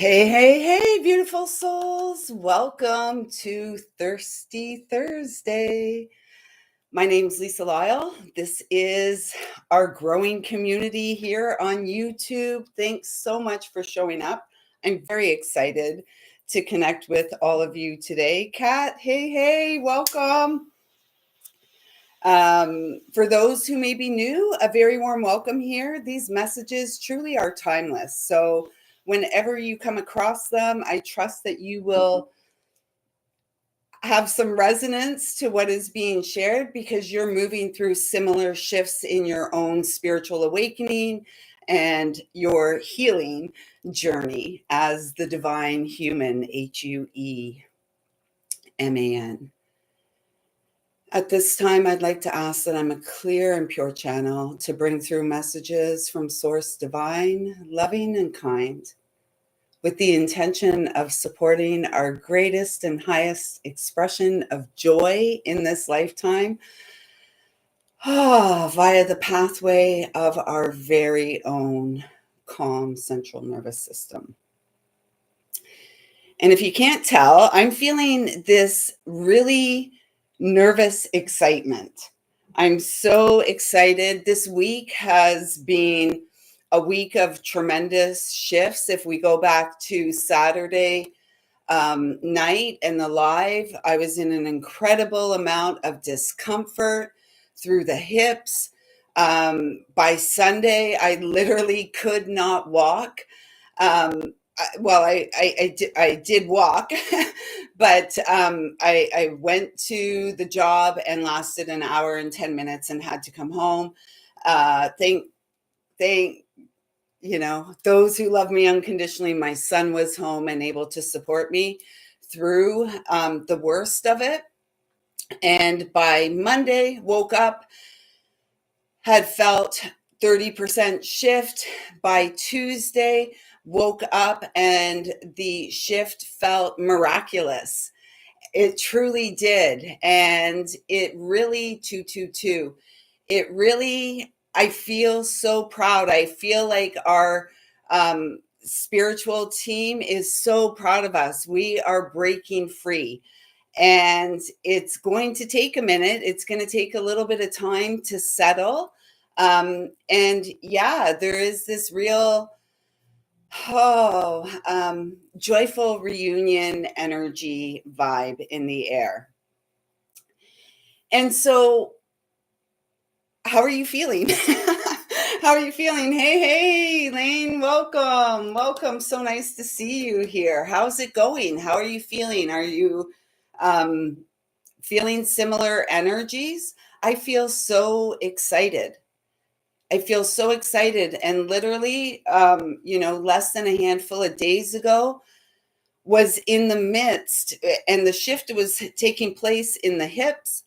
Hey, hey, hey, beautiful souls. Welcome to Thirsty Thursday. My name's lisalyle. This is our growing community here on YouTube. Thanks so much for showing up. I'm very excited to connect with all of you today. Kat, hey, hey, welcome. For those who may be new, a very warm welcome here. These messages truly are timeless. So whenever you come across them, I trust that you will have some resonance to what is being shared because you're moving through similar shifts in your own spiritual awakening and your healing journey as the divine human, HUEMAN. At this time, I'd like to ask that I'm a clear and pure channel to bring through messages from Source Divine, loving and kind, with the intention of supporting our greatest and highest expression of joy in this lifetime, via the pathway of our very own calm central nervous system. And if you can't tell, I'm feeling this really nervous excitement. I'm so excited. This week has been a week of tremendous shifts. If we go back to Saturday night and the live, I was in an incredible amount of discomfort through the hips. By Sunday, I literally could not walk. I did walk, but I went to the job and lasted an hour and 10 minutes and had to come home. Thank those who love me unconditionally, my son was home and able to support me through the worst of it. And by Monday, woke up, had felt 30% shift. By Tuesday, woke up and the shift felt miraculous. It truly did. And it really, it really, I feel so proud. I feel like our spiritual team is so proud of us. We are breaking free. And it's going to take a minute. It's going to take a little bit of time to settle. And yeah, there is this real, joyful reunion energy vibe in the air. And so, how are you feeling? How are you feeling? Hey, hey, Lane, welcome. Welcome. So nice to see you here. How's it going? How are you feeling? Are you feeling similar energies? I feel so excited. I feel so excited. And literally, less than a handful of days ago, was in the midst, and the shift was taking place in the hips.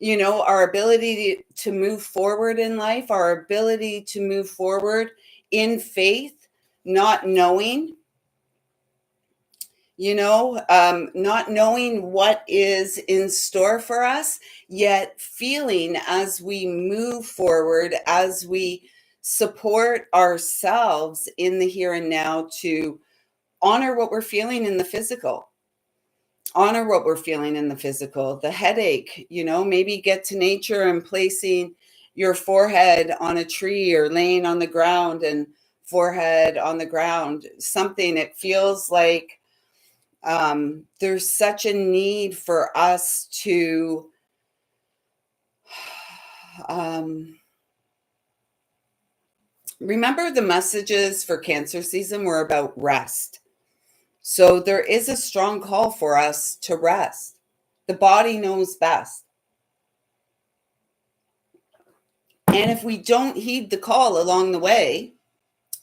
Our ability to move forward in life, our ability to move forward in faith, not knowing, not knowing what is in store for us, yet feeling as we move forward, as we support ourselves in the here and now to honor what we're feeling in the physical. Honor what we're feeling in the physical, the headache, maybe get to nature and placing your forehead on a tree or laying on the ground and forehead on the ground, something. It feels like there's such a need for us to remember the messages for Cancer season were about rest. So there is a strong call for us to rest. The body knows best. And if we don't heed the call along the way,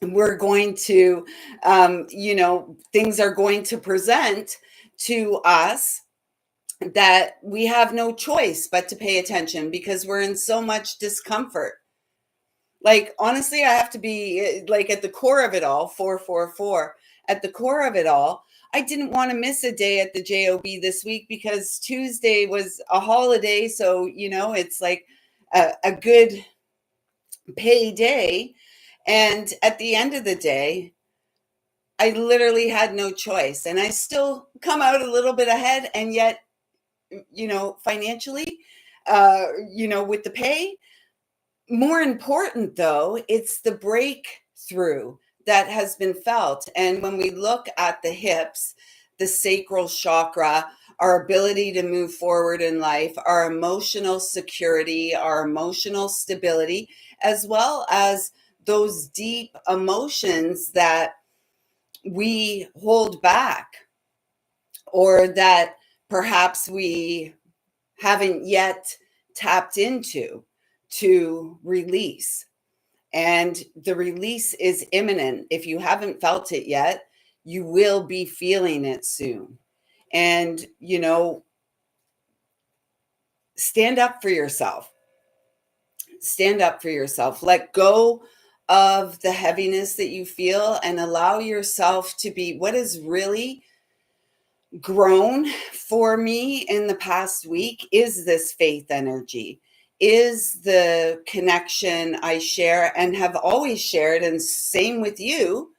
we're going to, things are going to present to us that we have no choice but to pay attention because we're in so much discomfort. Like, honestly, I have to be like at the core of it all, 444, at the core of it all. I didn't want to miss a day at the JOB this week because Tuesday was a holiday. So, it's like a good pay day. And at the end of the day, I literally had no choice, and I still come out a little bit ahead, and yet, financially, with the pay. More important, though, it's the breakthrough that has been felt. And when we look at the hips, the sacral chakra, our ability to move forward in life, our emotional security, our emotional stability, as well as those deep emotions that we hold back, or that perhaps we haven't yet tapped into to release. And the release is imminent. If you haven't felt it yet, you will be feeling it soon. And, stand up for yourself. Stand up for yourself. Let go of the heaviness that you feel and allow yourself to be. What has really grown for me in the past week is this faith energy, is the connection I share and have always shared, and same with you,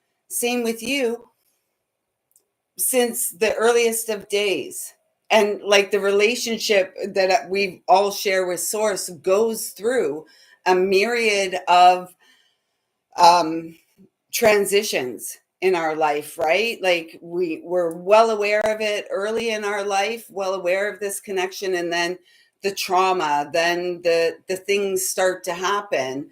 since the earliest of days. And like the relationship that we all share with Source goes through a myriad of transitions in our life, right? Like we're well aware of it early in our life, well aware of this connection, and then the trauma, then the things start to happen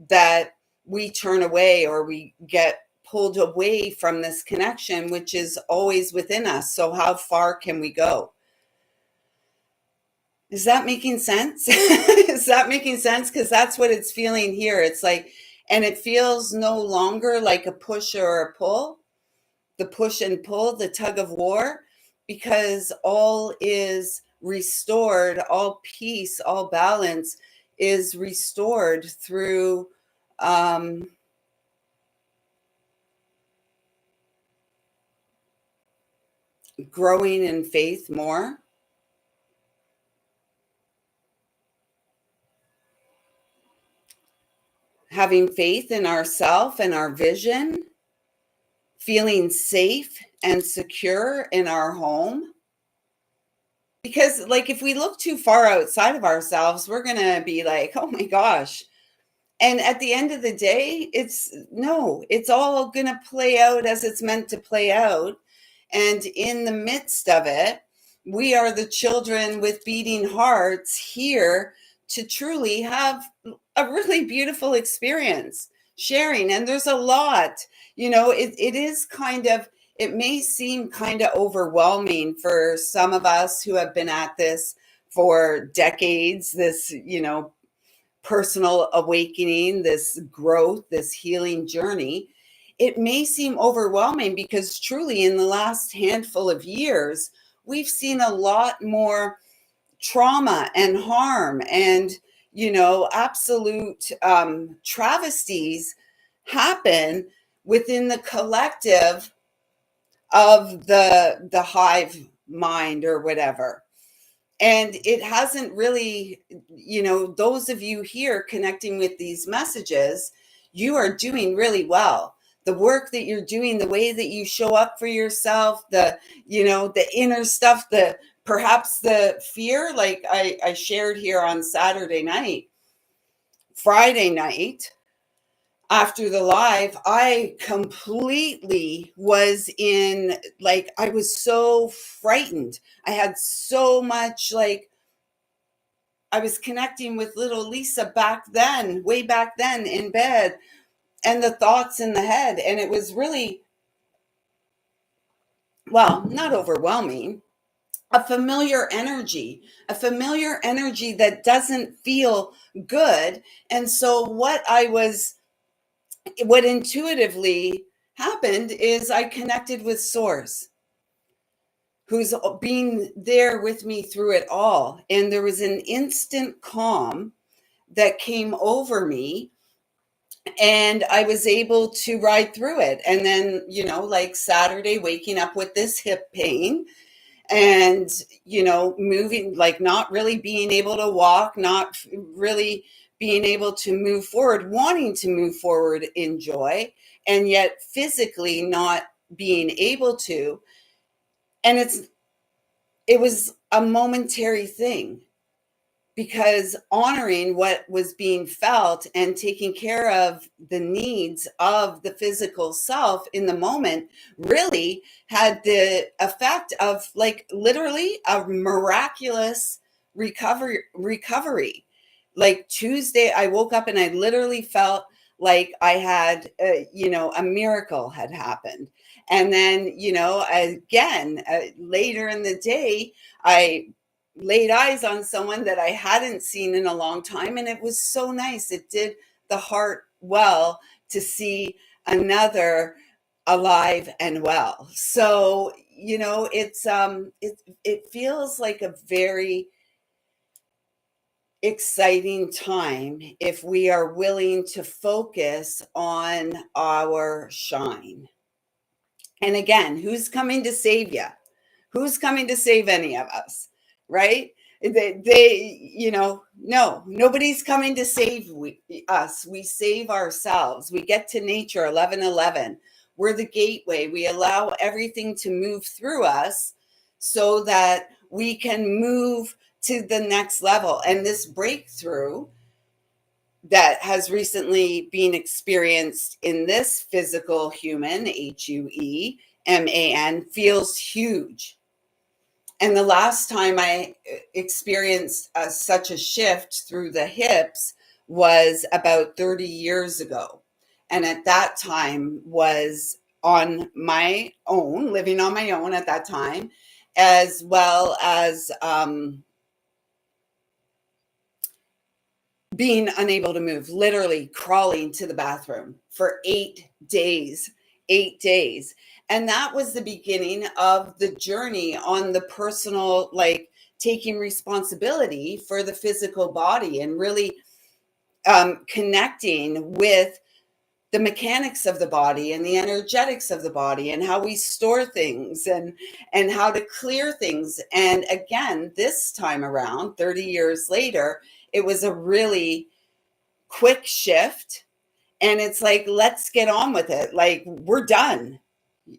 that we turn away, or we get pulled away from this connection, which is always within us. So how far can we go? Is that making sense? Is that making sense? Because that's what it's feeling here. It's like, and it feels no longer like a push or a pull, the push and pull, the tug of war, because all is restored, all peace, all balance is restored through growing in faith more. Having faith in ourself and our vision, feeling safe and secure in our home. Because, like, if we look too far outside of ourselves, we're going to be like, oh my gosh. And at the end of the day, it's all going to play out as it's meant to play out. And in the midst of it, we are the children with beating hearts here to truly have a really beautiful experience sharing. And there's a lot, it is kind of, it may seem kind of overwhelming for some of us who have been at this for decades, this, personal awakening, this growth, this healing journey. It may seem overwhelming because truly in the last handful of years, we've seen a lot more trauma and harm and, absolute travesties happen within the collective of the hive mind or whatever. And it hasn't really, those of you here connecting with these messages, you are doing really well. The work that you're doing, the way that you show up for yourself, the inner stuff, perhaps the fear, like I shared here on Friday night, after the live, I completely was I was so frightened. I had so much, I was connecting with little Lisa way back then in bed, and the thoughts in the head. And it was really, well, not overwhelming, a familiar energy that doesn't feel good. And so what intuitively happened is I connected with Source, who's being there with me through it all. And there was an instant calm that came over me, and I was able to ride through it. And then, like Saturday, waking up with this hip pain and, moving, like not really being able to walk, not really being able to move forward, wanting to move forward in joy, and yet physically not being able to. And it was a momentary thing, because honoring what was being felt and taking care of the needs of the physical self in the moment really had the effect of, like, literally a miraculous recovery. Like Tuesday, I woke up and I literally felt like I had, a miracle had happened. And then, again, later in the day, I laid eyes on someone that I hadn't seen in a long time. And it was so nice. It did the heart well to see another alive and well. So, it feels like a very exciting time if we are willing to focus on our shine. And again, who's coming to save you? Who's coming to save any of us? Right? No, nobody's coming to save us. We save ourselves. We get to nature 11:11. We're the gateway. We allow everything to move through us so that we can move to the next level. And this breakthrough that has recently been experienced in this physical human, HUEMAN, feels huge. And the last time I experienced such a shift through the hips was about 30 years ago. And at that time was on my own, living on my own at that time, as well as being unable to move, literally crawling to the bathroom for 8 days. 8 days. And that was the beginning of the journey on the personal, like taking responsibility for the physical body and really connecting with the mechanics of the body and the energetics of the body and how we store things and how to clear things. And again, this time around, 30 years later, it was a really quick shift. And it's like, let's get on with it. Like, we're done.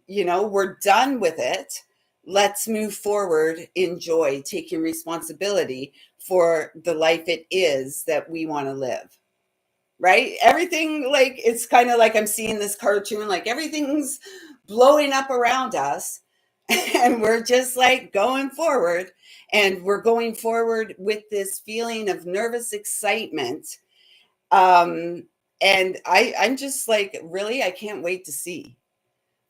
We're done with it. Let's move forward in joy, taking responsibility for the life it is that we want to live. Right? Everything, like, it's kind of like I'm seeing this cartoon, like everything's blowing up around us. And we're just like going forward. And we're going forward with this feeling of nervous excitement. And I'm just like, really, I can't wait to see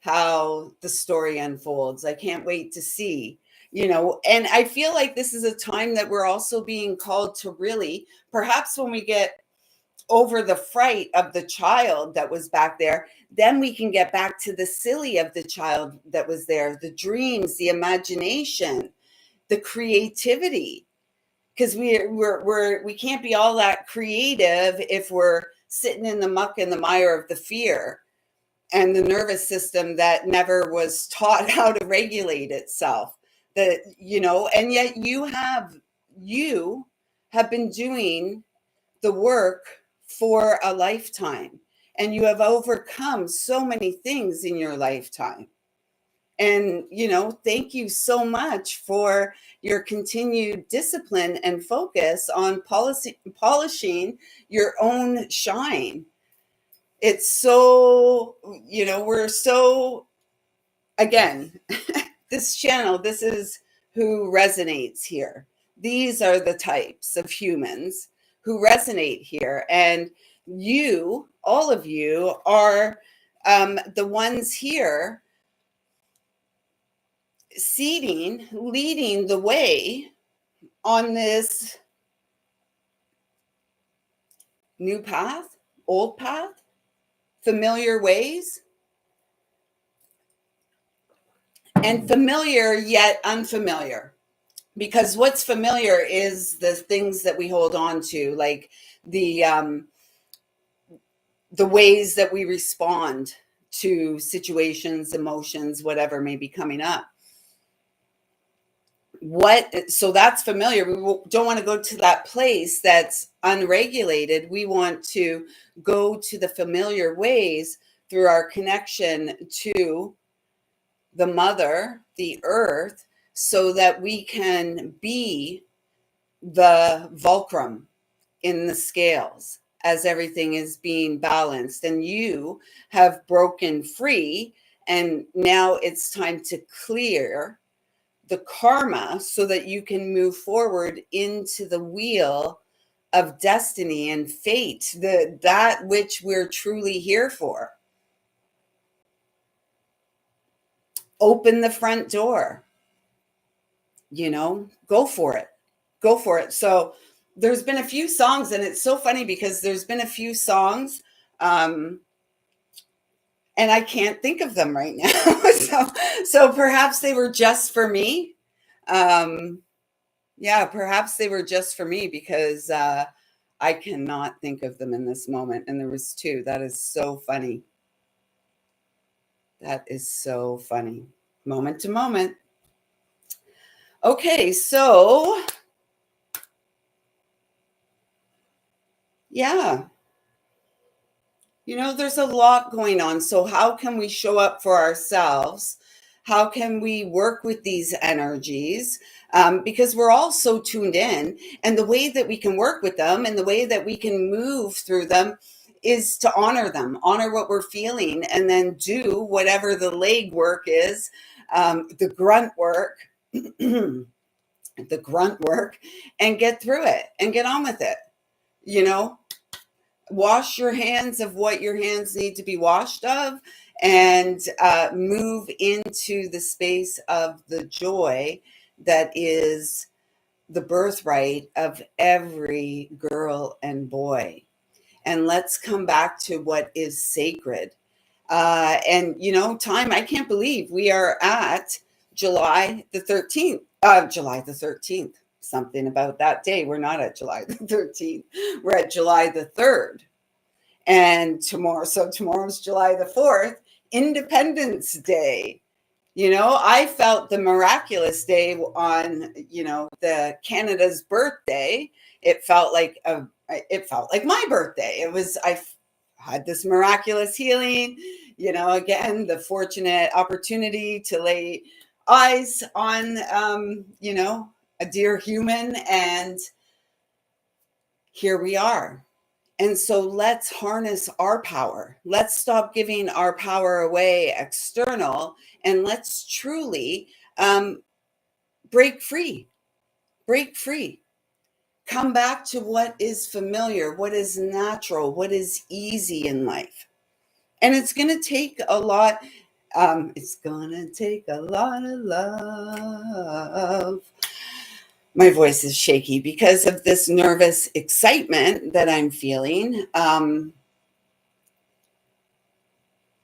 how the story unfolds. I can't wait to see, and I feel like this is a time that we're also being called to really, perhaps when we get over the fright of the child that was back there, then we can get back to the silly of the child that was there, the dreams, the imagination, the creativity. Because we can't be all that creative if we're sitting in the muck and the mire of the fear and the nervous system that never was taught how to regulate itself. And yet you have been doing the work for a lifetime, and you have overcome so many things in your lifetime. And, thank you so much for your continued discipline and focus on polishing your own shine. It's so, we're so, again, this channel, this is who resonates here. These are the types of humans who resonate here. And you, all of you, are the ones here leading the way on this new path, old path, familiar ways, and familiar yet unfamiliar. Because what's familiar is the things that we hold on to, like the ways that we respond to situations, emotions, whatever may be coming up. So that's familiar. We don't want to go to that place that's unregulated. We want to go to the familiar ways through our connection to the mother, the earth, so that we can be the fulcrum in the scales as everything is being balanced. And you have broken free, and now it's time to clear the karma so that you can move forward into the wheel of destiny and fate, that which we're truly here for. Open the front door, go for it. Go for it. So there's been a few songs, and it's so funny because there's been a few songs, and I can't think of them right now. so perhaps they were just for me. Yeah, perhaps they were just for me because I cannot think of them in this moment. And there was two. That is so funny. That is so funny. Moment to moment. Okay, so yeah, there's a lot going on. So how can we show up for ourselves? How can we work with these energies? Because we're all so tuned in, and the way that we can work with them and the way that we can move through them is to honor them, honor what we're feeling, and then do whatever the leg work is, the grunt work, the grunt work, and get through it and get on with it. Wash your hands of what your hands need to be washed of, and move into the space of the joy that is the birthright of every girl and boy. And let's come back to what is sacred. And time, I can't believe we are at July the 13th. July the 13th. Something about that day. We're not at July the 13th. We're at July the 3rd. And tomorrow's July the 4th, Independence Day. I felt the miraculous day on, the Canada's birthday. It felt like my birthday. I had this miraculous healing, again, the fortunate opportunity to lay eyes on, a dear human. And here we are. And so let's harness our power. Let's stop giving our power away external, and let's truly break free. Break free. Come back to what is familiar, what is natural, what is easy in life. And it's going to take a lot. It's going to take a lot of love. My voice is shaky because of this nervous excitement that I'm feeling.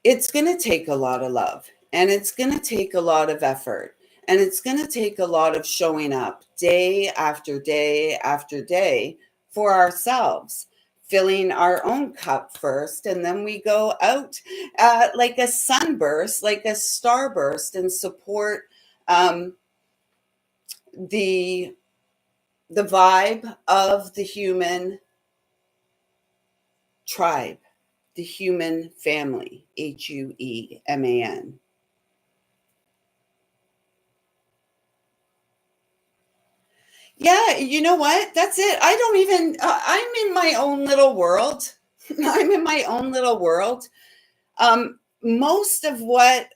It's going to take a lot of love, and it's going to take a lot of effort, and it's going to take a lot of showing up day after day after day for ourselves, filling our own cup first, and then we go out like a sunburst, like a starburst, and support the vibe of the human tribe, the human family, HUEMAN. Yeah, you know what? That's it. I don't even, I'm in my own little world. I'm in my own little world. Most of what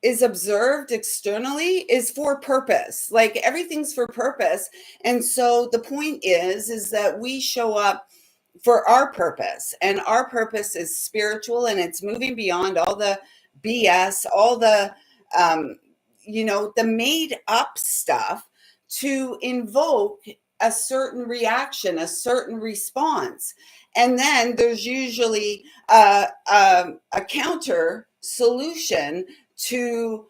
is observed externally is for purpose. Like everything's for purpose. And so the point is that we show up for our purpose, and our purpose is spiritual, and it's moving beyond all the BS, all the, the made up stuff to invoke a certain reaction, a certain response. And then there's usually a counter solution to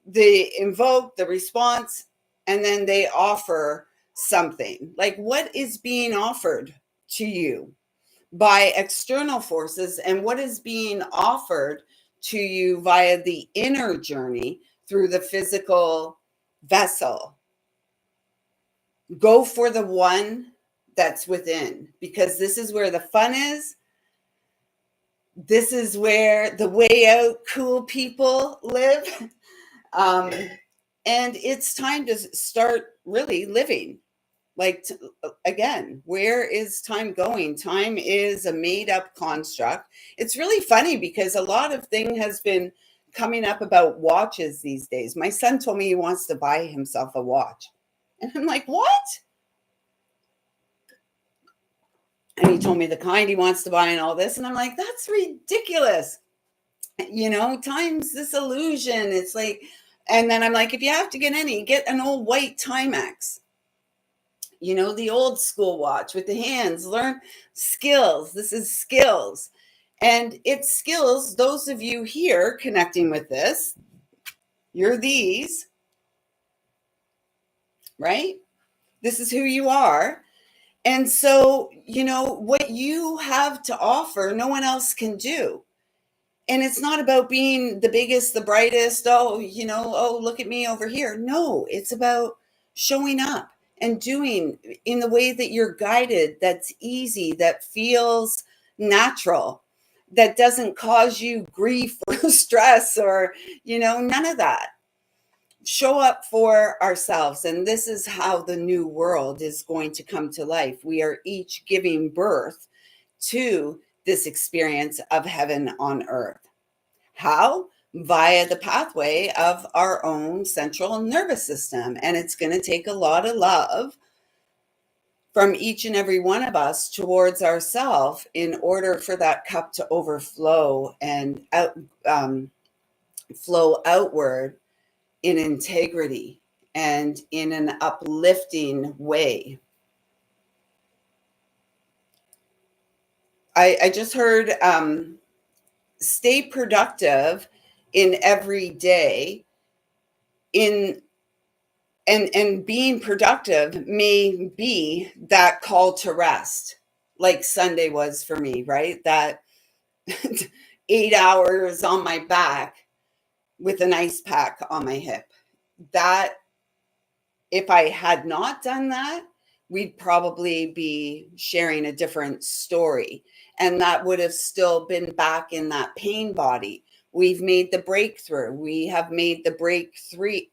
the invoke, the response, and then they offer something. Like, what is being offered to you by external forces, and what is being offered to you via the inner journey through the physical vessel? Go for the one that's within, because this is where the fun is. This is where the way out cool people live. Um, and it's time to start really living. Like, again, where is time going? Time is a made up construct. It's really funny because a lot of thing has been coming up about watches these days. My son told me he wants to buy himself a watch. And I'm like, what? And he told me the kind he wants to buy and all this. And I'm like, that's ridiculous. Time's this illusion. It's like, and then I'm like, if you have to get any, get an old white Timex. The old school watch with the hands. Learn skills. This is skills. And it's skills. Those of you here connecting with this, you're these, right? This is who you are. And so, what you have to offer, no one else can do. And it's not about being the biggest, the brightest. Oh, look at me over here. No, it's about showing up and doing in the way that you're guided, that's easy, that feels natural, that doesn't cause you grief or stress or, none of that. Show up for ourselves. And this is how the new world is going to come to life. We are each giving birth to this experience of heaven on earth. How? Via the pathway of our own central nervous system. And it's going to take a lot of love from each and every one of us towards ourselves in order for that cup to overflow and flow outward in integrity and in an uplifting way. I just heard stay productive in every day and being productive may be that call to rest, like Sunday was for me, right? That 8 hours on my back with an ice pack on my hip. That if I had not done that, we'd probably be sharing a different story. And that would have still been back in that pain body. We've made the breakthrough. We have made the break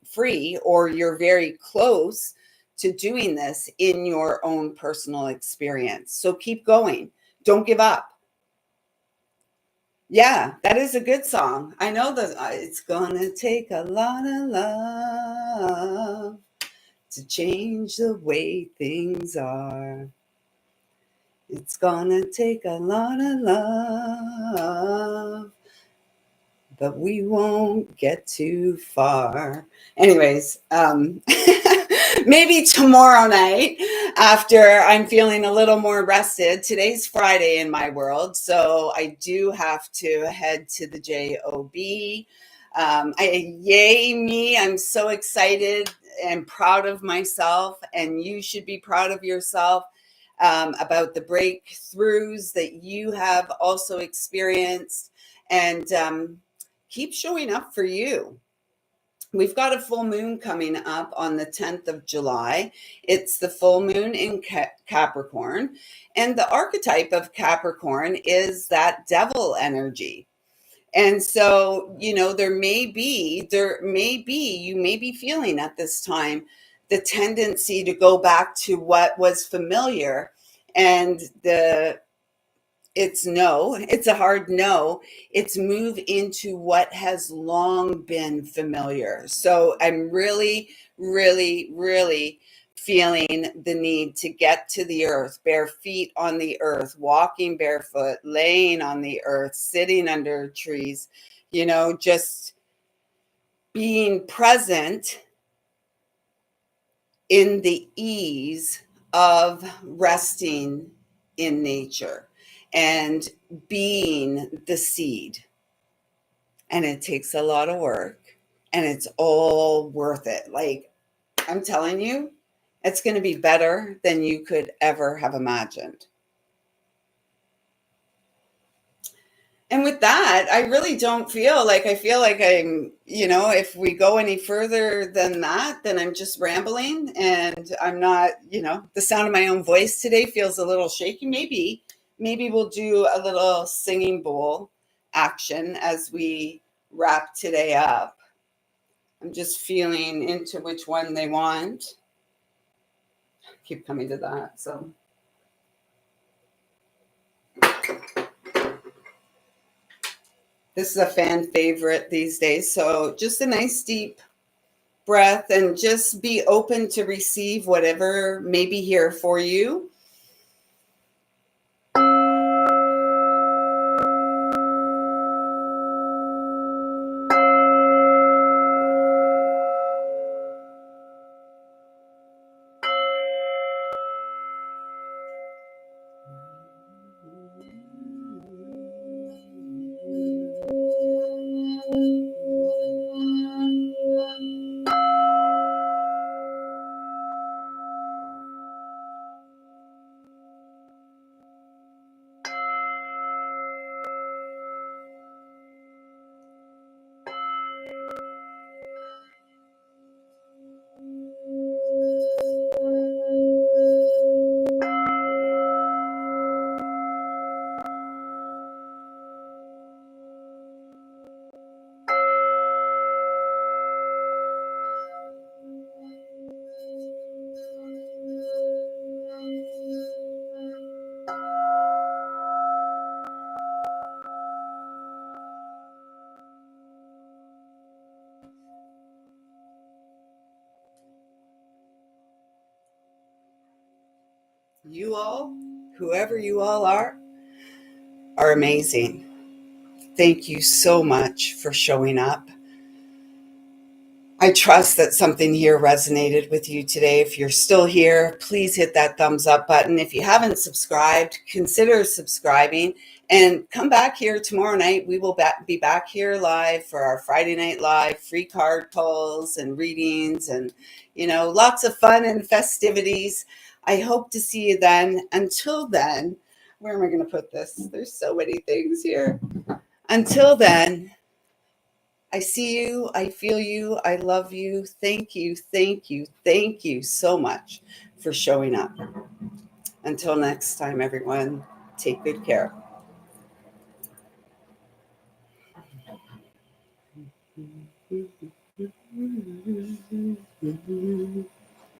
free, or you're very close to doing this in your own personal experience. So keep going. Don't give up. Yeah, that is a good song. I know that it's gonna take a lot of love to change the way things are. It's gonna take a lot of love, but we won't get too far. Anyways, maybe tomorrow night after I'm feeling a little more rested. Today's Friday in my world, so I do have to head to the JOB. Yay me, I'm so excited and proud of myself, and you should be proud of yourself about the breakthroughs that you have also experienced, and keep showing up for you. We've got a full moon coming up on the 10th of July. It's the full moon in Capricorn, and the archetype of Capricorn is that devil energy. And so, you may be, you may be feeling at this time the tendency to go back to what was familiar, and it's a hard no. It's move into what has long been familiar. So I'm really, really, really feeling the need to get to the earth, bare feet on the earth, walking barefoot, laying on the earth, sitting under trees, just being present in the ease of resting in nature and being the seed. And it takes a lot of work, and it's all worth it. Like, I'm telling you, it's going to be better than you could ever have imagined. And with that, I really don't I feel like I'm, if we go any further than that, then I'm just rambling, and I'm not, the sound of my own voice today feels a little shaky. Maybe we'll do a little singing bowl action as we wrap today up. I'm just feeling into which one they want. Keep coming to that. So this is a fan favorite these days. So just a nice deep breath and just be open to receive whatever may be here for you. You all, whoever you all are amazing. Thank you so much for showing up. I trust that something here resonated with you today. If you're still here, please hit that thumbs up button. If you haven't subscribed, consider subscribing and come back here tomorrow night. We will be back here live for our Friday Night Live, free card pulls and readings and, lots of fun and festivities. I hope to see you then. Until then, where am I going to put this? There's so many things here. Until then, I see you, I feel you, I love you. Thank you, thank you, thank you so much for showing up. Until next time, everyone, take good care.